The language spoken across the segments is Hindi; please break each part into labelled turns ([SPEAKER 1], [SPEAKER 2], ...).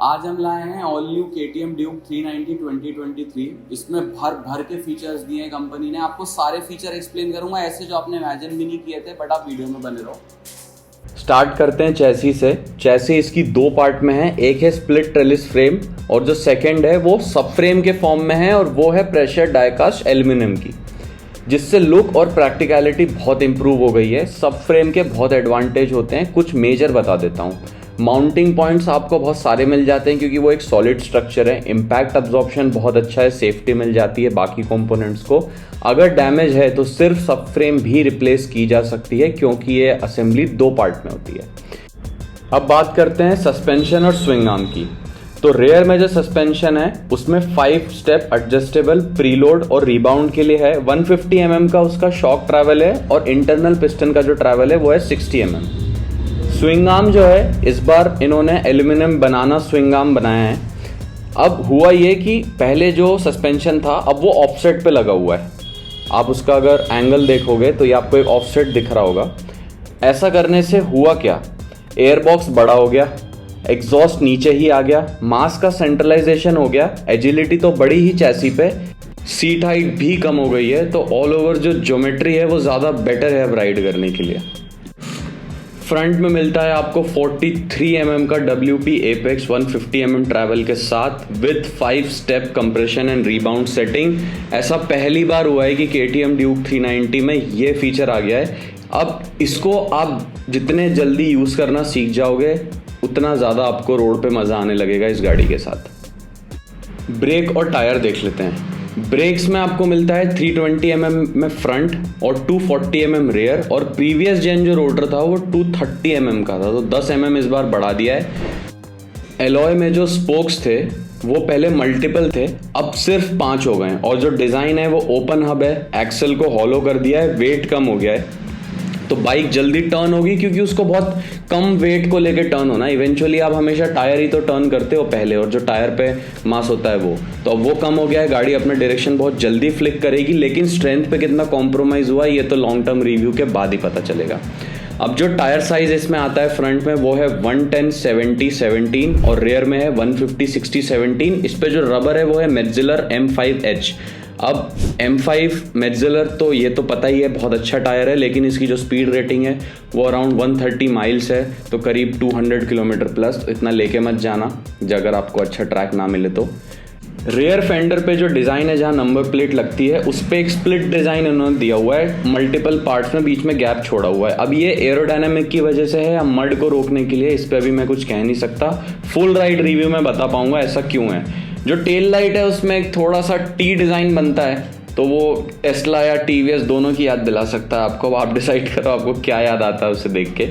[SPEAKER 1] आज हम लाए हैं ऑल न्यू KTM ड्यूक 390 2023। इसमें भर भर के फीचर्स दिए हैं कंपनी ने। आपको सारे फीचर एक्सप्लेन करूंगा ऐसे जो आपने इमेजिन भी नहीं किए थे, बट आप वीडियो में बने रहो।
[SPEAKER 2] स्टार्ट करते हैं चैसी से। चैसी इसकी दो पार्ट में है, एक है स्प्लिट ट्रेलिस फ्रेम और जो सेकंड है वो सब फ्रेम के फॉर्म में है और वो है प्रेशर डाइकास्ट एल्यूमिनियम की, जिससे लुक और प्रैक्टिकलिटी बहुत इंप्रूव हो गई है। सब फ्रेम के बहुत एडवांटेज होते हैं, कुछ मेजर बता देता हूँ। माउंटिंग पॉइंट्स आपको बहुत सारे मिल जाते हैं क्योंकि वो एक सॉलिड स्ट्रक्चर है। इम्पैक्ट अब्जॉर्प्शन बहुत अच्छा है, सेफ्टी मिल जाती है बाकी कंपोनेंट्स को। अगर डैमेज है तो सिर्फ सब फ्रेम भी रिप्लेस की जा सकती है क्योंकि ये असेंबली दो पार्ट में होती है। अब बात करते हैं सस्पेंशन और स्विंग आर्म की। तो रेयर में जो सस्पेंशन है उसमें 5 स्टेप एडजस्टेबल प्रीलोड और रिबाउंड के लिए है। 150 mm का उसका शॉक ट्रैवल है और इंटरनल पिस्टन का जो ट्रैवल है वो है 60 mm। स्विंग आर्म जो है इस बार इन्होंने एल्यूमिनियम बनाना स्विंग आर्म बनाया है। अब हुआ ये कि पहले जो सस्पेंशन था अब वो ऑफसेट पे लगा हुआ है। आप उसका अगर एंगल देखोगे तो ये आपको एक ऑफसेट दिख रहा होगा। ऐसा करने से हुआ क्या, एयरबॉक्स बड़ा हो गया, एग्जॉस्ट नीचे ही आ गया, मास का सेंट्रलाइजेशन हो गया, एजिलिटी तो बड़ी ही चैसी पे, सीट हाइट भी कम हो गई है। तो ऑल ओवर जो ज्योमेट्री है वो ज़्यादा बेटर है अब राइड करने के लिए। फ्रंट में मिलता है आपको 43 mm का WP एपेक्स 150 mm ट्रैवल के साथ with 5 step compression and rebound setting. ऐसा पहली बार हुआ है कि KTM ड्यूक 390 में ये फीचर आ गया है। अब इसको आप जितने जल्दी यूज़ करना सीख जाओगे उतना ज़्यादा आपको रोड पे मज़ा आने लगेगा इस गाड़ी के साथ। ब्रेक और टायर देख लेते हैं। ब्रेक्स में आपको मिलता है 320 mm में फ्रंट और 240 mm रेयर, और प्रीवियस जेन जो रोटर था वो 230 mm का था, तो 10 mm इस बार बढ़ा दिया है। एलॉय में जो स्पोक्स थे वो पहले मल्टीपल थे, अब सिर्फ 5 हो गए हैं, और जो डिज़ाइन है वो ओपन हब है। एक्सेल को हॉलो कर दिया है, वेट कम हो गया है, तो बाइक जल्दी टर्न होगी क्योंकि उसको बहुत कम वेट को लेके टर्न होना। इवेंचुअली आप हमेशा टायर ही तो टर्न करते हो पहले, और जो टायर पे मास होता है वो, तो अब वो कम हो गया है। गाड़ी अपने डायरेक्शन बहुत जल्दी फ्लिक करेगी, लेकिन स्ट्रेंथ पे कितना कॉम्प्रोमाइज़ हुआ ये तो लॉन्ग टर्म रिव्यू के बाद ही पता चलेगा। अब जो टायर साइज इसमें आता है फ्रंट में वो है 110 70 17 और रेयर में है 150 60 17। इस पे जो रबर है वो है मेटजिलर M5H। अब M5 मेटजिलर तो ये तो पता ही है बहुत अच्छा टायर है, लेकिन इसकी जो स्पीड रेटिंग है वो अराउंड 130 माइल्स है, तो करीब 200 किलोमीटर प्लस। इतना लेके मत जाना अगर आपको अच्छा ट्रैक ना मिले तो। रेयर फेंडर पे जो डिज़ाइन है जहाँ नंबर प्लेट लगती है उस पर एक स्प्लिट डिज़ाइन इन्होंने दिया हुआ है, मल्टीपल पार्ट्स में बीच में गैप छोड़ा हुआ है। अब ये एरोडायनामिक की वजह से है या मड को रोकने के लिए, इस पर अभी मैं कुछ कह नहीं सकता। फुल राइड रिव्यू में बता पाऊंगा ऐसा क्यों है। जो टेल लाइट है उसमें एक थोड़ा सा टी डिज़ाइन बनता है, तो वो टेस्ला या TVS दोनों की याद दिला सकता है आपको। आप डिसाइड करो आपको क्या याद आता है उसे देख के।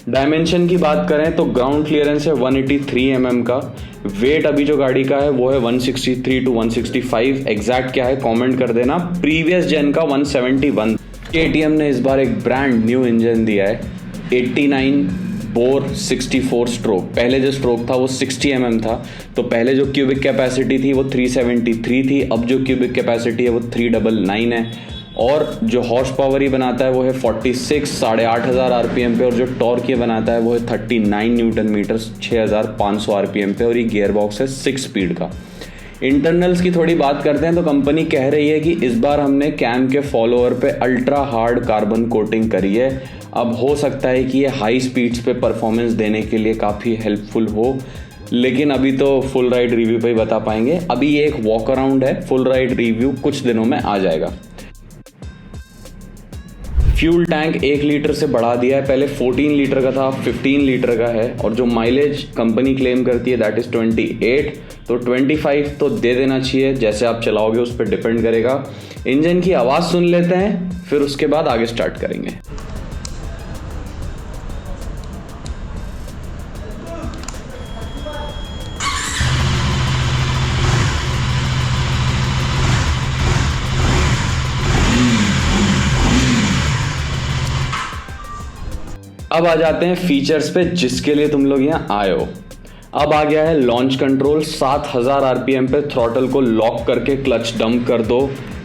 [SPEAKER 2] डायमेंशन की बात करें तो ग्राउंड क्लियरेंस है 183 mm का। वेट अभी जो गाड़ी का है वो है 163 to 165। एग्जैक्ट क्या है कमेंट कर देना। प्रीवियस जेन का 171। KTM ने इस बार एक ब्रांड न्यू इंजन दिया है 89 बोर 64 स्ट्रोक। पहले जो स्ट्रोक था वो 60 mm था, तो पहले जो क्यूबिक कैपेसिटी थी वो 373 थी, अब जो क्यूबिक कैपेसिटी है वो 399 है, और जो हॉर्स पावर ही बनाता है वो है 46 8,500 RPM पे, और जो टॉर्क ये बनाता है वो है 39 न्यूटन मीटर 6,500 RPM पे, और ये गियर बॉक्स है 6 स्पीड का। इंटरनल्स की थोड़ी बात करते हैं तो कंपनी कह रही है कि इस बार हमने कैम के फॉलोअर पे अल्ट्रा हार्ड कार्बन कोटिंग करी है। अब हो सकता है कि ये हाई स्पीड्स पे परफॉर्मेंस देने के लिए काफ़ी हेल्पफुल हो, लेकिन अभी तो फुल राइड रिव्यू पे ही बता पाएंगे। अभी ये एक वॉक अराउंड है, फुल राइड रिव्यू कुछ दिनों में आ जाएगा। फ्यूल टैंक 1 लीटर से बढ़ा दिया है, पहले 14 लीटर का था 15 लीटर का है, और जो माइलेज कंपनी क्लेम करती है दैट इज़ 28, तो 25 तो दे देना चाहिए। जैसे आप चलाओगे उस पर डिपेंड करेगा। इंजन की आवाज़ सुन लेते हैं, फिर उसके बाद आगे स्टार्ट करेंगे। अब आ जाते हैं फीचर्स पे जिसके लिए तुम लोग यहाँ आए हो। अब आ गया है लॉन्च कंट्रोल। 7,000 RPM पे थ्रॉटल को लॉक करके क्लच डंप कर दो।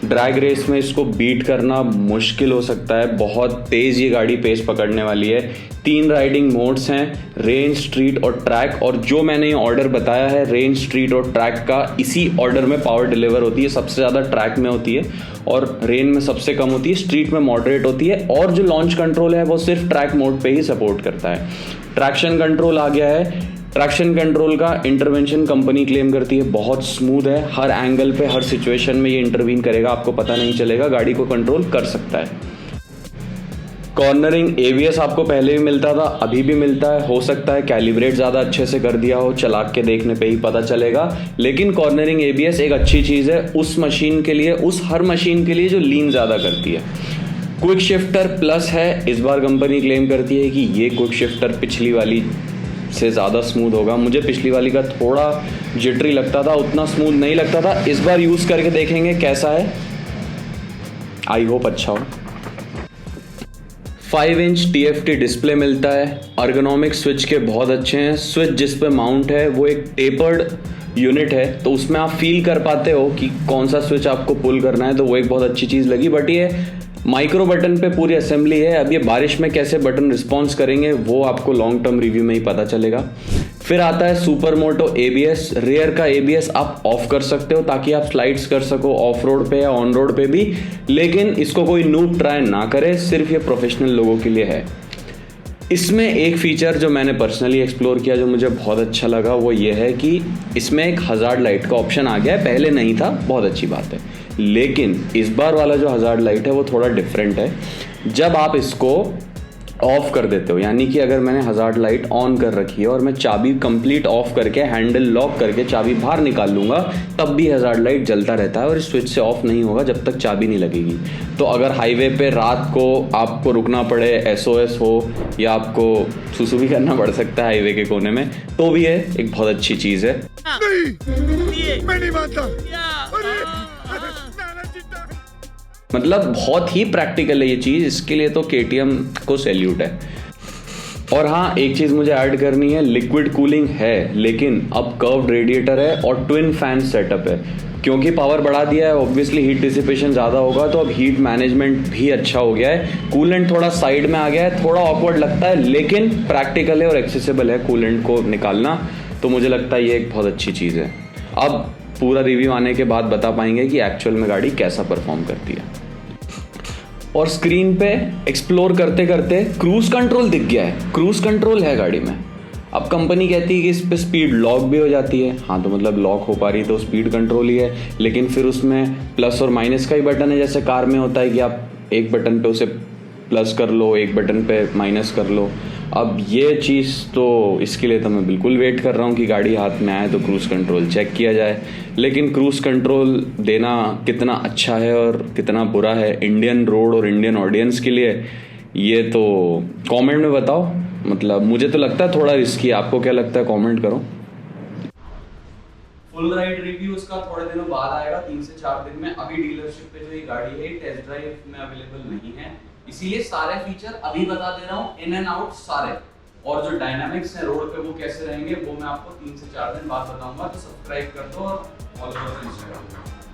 [SPEAKER 2] ड्रैग रेस में इसको बीट करना मुश्किल हो सकता है, बहुत तेज़ ये गाड़ी पेस पकड़ने वाली है। 3 राइडिंग मोड्स हैं, रेंज, स्ट्रीट और ट्रैक, और जो मैंने ये ऑर्डर बताया है रेंज, स्ट्रीट और ट्रैक का, इसी ऑर्डर में पावर डिलीवर होती है। सबसे ज़्यादा ट्रैक में होती है और रेंज में सबसे कम होती है, स्ट्रीट में मॉडरेट होती है, और जो लॉन्च कंट्रोल है वो सिर्फ ट्रैक मोड पे ही सपोर्ट करता है। ट्रैक्शन कंट्रोल आ गया है। ट्रैक्शन कंट्रोल का इंटरवेंशन कंपनी क्लेम करती है बहुत स्मूथ है, हर एंगल पे हर सिचुएशन में ये इंटरवीन करेगा, आपको पता नहीं चलेगा, गाड़ी को कंट्रोल कर सकता है। कॉर्नरिंग ABS आपको पहले भी मिलता था, अभी भी मिलता है, हो सकता है कैलिब्रेट ज़्यादा अच्छे से कर दिया हो, चला के देखने पे ही पता चलेगा, लेकिन कॉर्नरिंग ABS एक अच्छी चीज़ है उस मशीन के लिए, उस हर मशीन के लिए जो लीन ज़्यादा करती है। क्विक शिफ्टर प्लस है, इस बार कंपनी क्लेम करती है कि ये क्विक शिफ्टर पिछली वाली से ज़्यादा स्मूथ होगा। मुझे पिछली वाली का थोड़ा जिटरी लगता था, उतना स्मूथ नहीं लगता था। इस बार यूज़ करके देखेंगे कैसा है, आई होप अच्छा हो। 5 इंच TFT डिस्प्ले मिलता है। अर्गोनॉमिक स्विच के बहुत अच्छे हैं। स्विच जिस पे माउंट है वो एक टेपर्ड यूनिट है, तो उसमें आप फील कर पाते हो कि कौन सा स्विच आपको पुल करना है, तो वो एक बहुत अच्छी चीज़ लगी। बट ये माइक्रो बटन पे पूरी असेंबली है। अब ये बारिश में कैसे बटन रिस्पॉन्स करेंगे वो आपको लॉन्ग टर्म रिव्यू में ही पता चलेगा। फिर आता है सुपर मोटो ABS। रेयर का ABS आप ऑफ कर सकते हो ताकि आप स्लाइड्स कर सको ऑफ रोड पे या ऑन रोड पे भी, लेकिन इसको कोई नूब ट्राई ना करे, सिर्फ ये प्रोफेशनल लोगों के लिए है। इसमें एक फीचर जो मैंने पर्सनली एक्सप्लोर किया जो मुझे बहुत अच्छा लगा वो ये है कि इसमें एक हज़ार्ड लाइट का ऑप्शन आ गया है, पहले नहीं था, बहुत अच्छी बात है। लेकिन इस बार वाला जो हज़ार्ड लाइट है वो थोड़ा डिफरेंट है। जब आप इसको ऑफ कर देते हो, यानी कि अगर मैंने हज़ार्ड लाइट ऑन कर रखी है और मैं चाबी कंप्लीट ऑफ करके हैंडल लॉक करके चाबी बाहर निकाल लूँगा, तब भी हज़ार्ड लाइट जलता रहता है और इस स्विच से ऑफ नहीं होगा जब तक चाबी नहीं लगेगी। तो अगर हाईवे पे रात को आपको रुकना पड़े, SOS हो या आपको सुसु भी करना पड़ सकता है हाईवे के कोने में, तो भी है एक बहुत अच्छी चीज़ है।
[SPEAKER 3] नहीं, मैं नहीं मानता।
[SPEAKER 2] मतलब बहुत ही प्रैक्टिकल है ये चीज़, इसके लिए तो KTM को सैल्यूट है। और हाँ, एक चीज़ मुझे ऐड करनी है, लिक्विड कूलिंग है लेकिन अब कर्व्ड रेडिएटर है और ट्विन फैन सेटअप है। क्योंकि पावर बढ़ा दिया है, ऑब्वियसली हीट डिसिपेशन ज़्यादा होगा, तो अब हीट मैनेजमेंट भी अच्छा हो गया है। कूलेंट थोड़ा साइड में आ गया है, थोड़ा ऑकवर्ड लगता है लेकिन प्रैक्टिकल है और एक्सेसिबल है कूलेंट को निकालना, तो मुझे लगता है ये एक बहुत अच्छी चीज़ है। अब पूरा रिव्यू आने के बाद बता पाएंगे कि एक्चुअल में गाड़ी कैसा परफॉर्म करती है। और स्क्रीन पे एक्सप्लोर करते करते क्रूज कंट्रोल दिख गया है। क्रूज कंट्रोल है गाड़ी में। अब कंपनी कहती है कि इस पे स्पीड लॉक भी हो जाती है, हाँ तो मतलब लॉक हो पा रही तो स्पीड कंट्रोल ही है, लेकिन फिर उसमें प्लस और माइनस का ही बटन है, जैसे कार में होता है कि आप एक बटन पे उसे प्लस कर लो, एक बटन पे माइनस कर लो। अब ये चीज़ तो इसके लिए तो मैं बिल्कुल वेट कर रहा हूँ कि गाड़ी हाथ में आए तो क्रूज़ कंट्रोल चेक किया जाए। लेकिन क्रूज़ कंट्रोल देना कितना अच्छा है और कितना बुरा है इंडियन रोड और इंडियन ऑडियंस के लिए, ये तो कमेंट में बताओ। मतलब मुझे तो लगता है थोड़ा रिस्की है, आपको क्या लगता है कमेंट करो।
[SPEAKER 1] फुल राइड रिव्यू उसका थोड़े दिनों बाद आएगा, 3 से 4 दिन में। अभी डीलरशिप पे जो ये गाड़ी है टेस्ट ड्राइव में अवेलेबल नहीं है, इसीलिए सारे फीचर अभी बता दे रहा हूँ, इन एंड आउट सारे। और जो डायनामिक्स है रोड पे वो कैसे रहेंगे वो मैं आपको 3 से 4 दिन बाद बताऊंगा। तो सब्सक्राइब कर दो और फॉलो करो इंस्टाग्राम पे।